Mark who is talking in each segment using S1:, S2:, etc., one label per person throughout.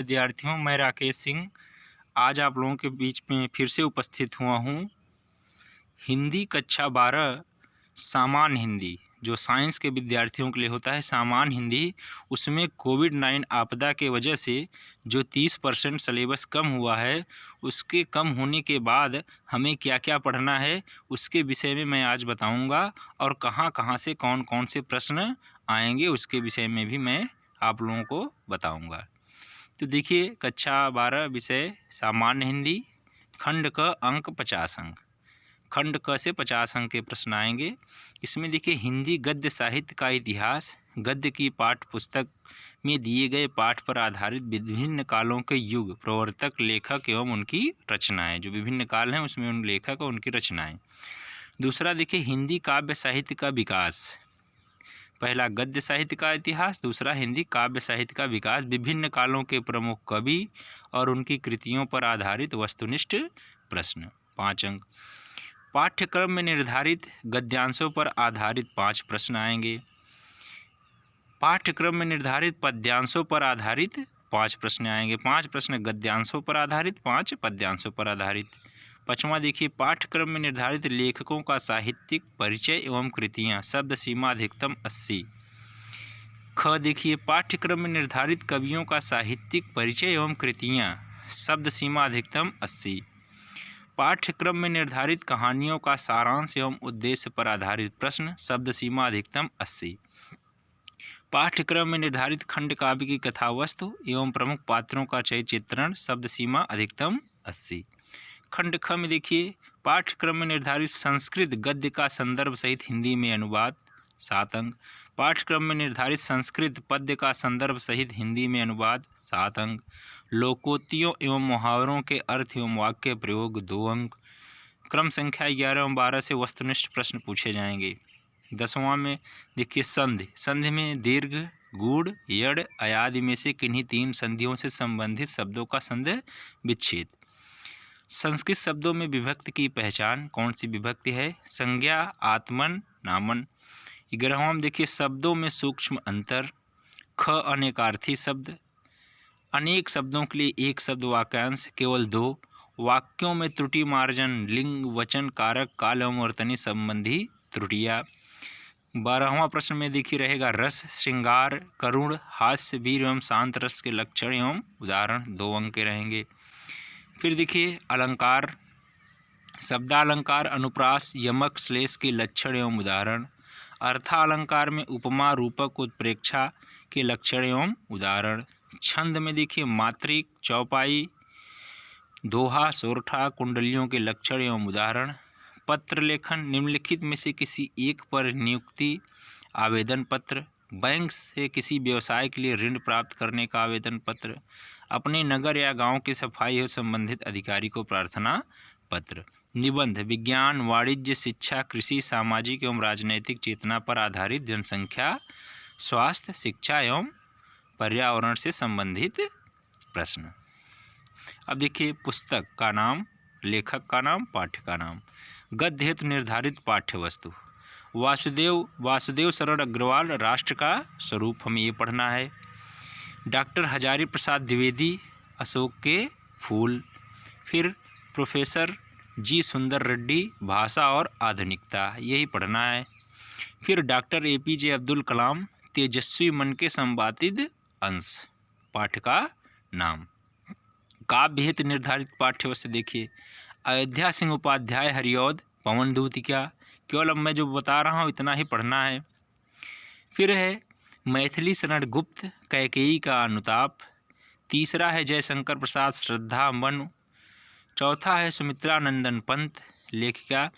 S1: विद्यार्थियों, मैं राकेश सिंह आज आप लोगों के बीच में फिर से उपस्थित हुआ हूँ। हिंदी कक्षा 12 सामान्य हिंदी जो साइंस के विद्यार्थियों के लिए होता है, सामान्य हिंदी, उसमें कोविड-19 आपदा के वजह से जो 30% सिलेबस कम हुआ है, उसके कम होने के बाद हमें क्या क्या पढ़ना है उसके विषय में मैं आज बताऊंगा और कहाँ कहाँ से कौन कौन से प्रश्न आएंगे उसके विषय में भी मैं आप लोगों को बताऊंगा। तो देखिए, कक्षा 12 विषय सामान्य हिंदी, खंड क अंक 50 अंक। खंड क से 50 अंक के प्रश्न आएंगे। इसमें देखिए, हिंदी गद्य साहित्य का इतिहास, गद्य की पाठ्य पुस्तक में दिए गए पाठ पर आधारित विभिन्न कालों के युग, प्रवर्तक, लेखक एवं उनकी रचनाएं। जो विभिन्न काल हैं उसमें उन लेखक और उनकी रचनाएं। दूसरा देखिए, हिंदी काव्य साहित्य का विकास। पहला गद्य साहित्य का इतिहास, दूसरा हिंदी काव्य साहित्य का विकास, विभिन्न कालों के प्रमुख कवि और उनकी कृतियों पर आधारित वस्तुनिष्ठ प्रश्न, 5 अंक। पाठ्यक्रम में निर्धारित गद्यांशों पर आधारित 5 प्रश्न आएंगे। पाठ्यक्रम में निर्धारित पद्यांशों पर आधारित 5 प्रश्न आएंगे। 5 प्रश्न गद्यांशों पर आधारित, 5 पद्यांशों पर आधारित। 5वां देखिए, पाठ्यक्रम में निर्धारित लेखकों का साहित्यिक परिचय एवं कृतियाँ, शब्द सीमा अधिकतम 80। ख देखिए, पाठ्यक्रम में निर्धारित कवियों का साहित्यिक परिचय एवं कृतियाँ, शब्द सीमा अधिकतम 80। पाठ्यक्रम में निर्धारित कहानियों का सारांश एवं उद्देश्य पर आधारित प्रश्न, शब्द सीमा अधिकतम 80। पाठ्यक्रम में निर्धारित खंड काव्य की कथा वस्तु एवं प्रमुख पात्रों का चित्रण, शब्द सीमा अधिकतम 80। खंड ख में देखिए, पाठ्यक्रम में निर्धारित संस्कृत गद्य का संदर्भ सहित हिंदी में अनुवाद, 7 अंक। पाठ्यक्रम में निर्धारित संस्कृत पद्य का संदर्भ सहित हिंदी में अनुवाद, 7 अंक। लोकोक्तियों एवं मुहावरों के अर्थ एवं वाक्य प्रयोग, 2 अंक। क्रम संख्या 11 एवं 12 से वस्तुनिष्ठ प्रश्न पूछे जाएंगे। 10वां में देखिए, संधि। संधि में दीर्घ, गूढ़, यड़, अयादि में से किन्हीं 3 संधियों से संबंधित शब्दों का संधि विच्छेद। संस्कृत शब्दों में विभक्ति की पहचान, कौन सी विभक्ति है? संज्ञा, आत्मन, नामन। 11वां में देखिए, शब्दों में सूक्ष्म अंतर। ख अनेकार्थी शब्द, अनेक शब्दों के लिए एक शब्द वाक्यांश, केवल 2। वाक्यों में त्रुटि मार्जन, लिंग, वचन, कारक, काल एवं वर्तनी संबंधी त्रुटियाँ। 12वां प्रश्न में देखिए रहेगा रस, श्रृंगार, करुण, हास्य, वीर एवं शांत रस के लक्षण एवं उदाहरण, 2 अंक के रहेंगे। फिर देखिए, अलंकार, शब्दालंकार, अनुप्रास, यमक, श्लेष के लक्षण एवं उदाहरण। अर्थालंकार में उपमा, रूपक, उत्प्रेक्षा के लक्षण एवं उदाहरण। छंद में देखिए, मात्रिक, चौपाई, दोहा, सोरठा, कुंडलियों के लक्षण एवं उदाहरण। पत्र लेखन, निम्नलिखित में से किसी एक पर नियुक्ति आवेदन पत्र। बैंक से किसी व्यवसाय के लिए ऋण प्राप्त करने का आवेदन पत्र। अपने नगर या गांव की सफाई एवं संबंधित अधिकारी को प्रार्थना पत्र। निबंध, विज्ञान, वाणिज्य, शिक्षा, कृषि, सामाजिक एवं राजनैतिक चेतना पर आधारित जनसंख्या, स्वास्थ्य, शिक्षा एवं पर्यावरण से संबंधित प्रश्न। अब देखिए, पुस्तक का नाम, लेखक का नाम, पाठ्य का नाम। गद्य हेतु निर्धारित पाठ्य वस्तु, वासुदेव शरण अग्रवाल, राष्ट्र का स्वरूप, हमें ये पढ़ना है। डॉक्टर हजारी प्रसाद द्विवेदी, अशोक के फूल। फिर प्रोफेसर जी सुंदर रेड्डी, भाषा और आधुनिकता, यही पढ़ना है। फिर डॉक्टर APJ अब्दुल कलाम, तेजस्वी मन के संपादित अंश, पाठ्य का नाम। काव्य हेतु निर्धारित पाठ्य वस्तु देखिए, अयोध्या सिंह उपाध्याय, हरिऔध, पवन दूतिका। केवल अब मैं जो बता रहा हूँ इतना ही पढ़ना है। फिर है मैथिली शरण गुप्त, कैकेयी का अनुताप। तीसरा है जयशंकर प्रसाद, श्रद्धा मनु। चौथा है सुमित्रा नंदन पंत, लेखिका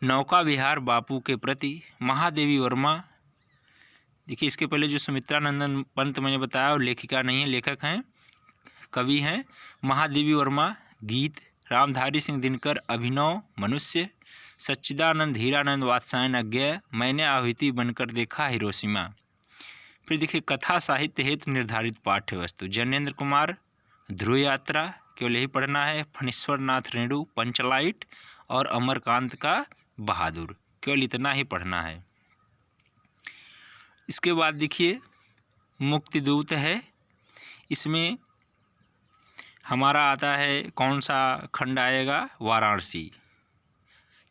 S1: नौका विहार बापू के प्रति। महादेवी वर्मा, देखिए इसके पहले जो सुमित्रा नंदन पंत मैंने बताया वो लेखिका नहीं है, लेखक हैं, कवि हैं। महादेवी वर्मा, गीत। रामधारी सिंह दिनकर, अभिनव मनुष्य। सच्चिदानंद हीरानंद वात्स्यायन अज्ञेय, मैंने आहुति बनकर देखा हिरोशिमा। फिर देखिए, कथा साहित्य हेतु निर्धारित पाठ्य वस्तु, जैनेन्द्र कुमार, ध्रुव यात्रा, केवल यही पढ़ना है। फणीश्वर नाथ रेणु, पंचलाइट और अमरकांत का बहादुर, केवल इतना ही पढ़ना है। इसके बाद देखिए, मुक्तिदूत है, इसमें हमारा आता है कौन सा खंड आएगा? वाराणसी।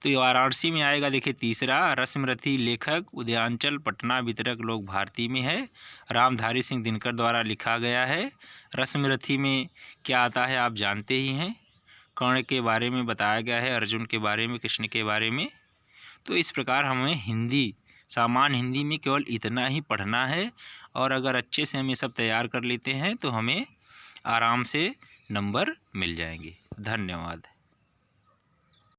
S1: तो ये वाराणसी में आएगा। देखिए तीसरा, रसमरथी लेखक उदयांचल पटना वितरक लोक भारती में है, रामधारी सिंह दिनकर द्वारा लिखा गया है। रसमरथी में क्या आता है आप जानते ही हैं, कर्ण के बारे में बताया गया है, अर्जुन के बारे में, कृष्ण के बारे में। तो इस प्रकार हमें हिंदी, सामान्य हिंदी में केवल इतना ही पढ़ना है, और अगर अच्छे से हम ये सब तैयार कर लेते हैं तो हमें आराम से नंबर मिल जाएंगे। धन्यवाद।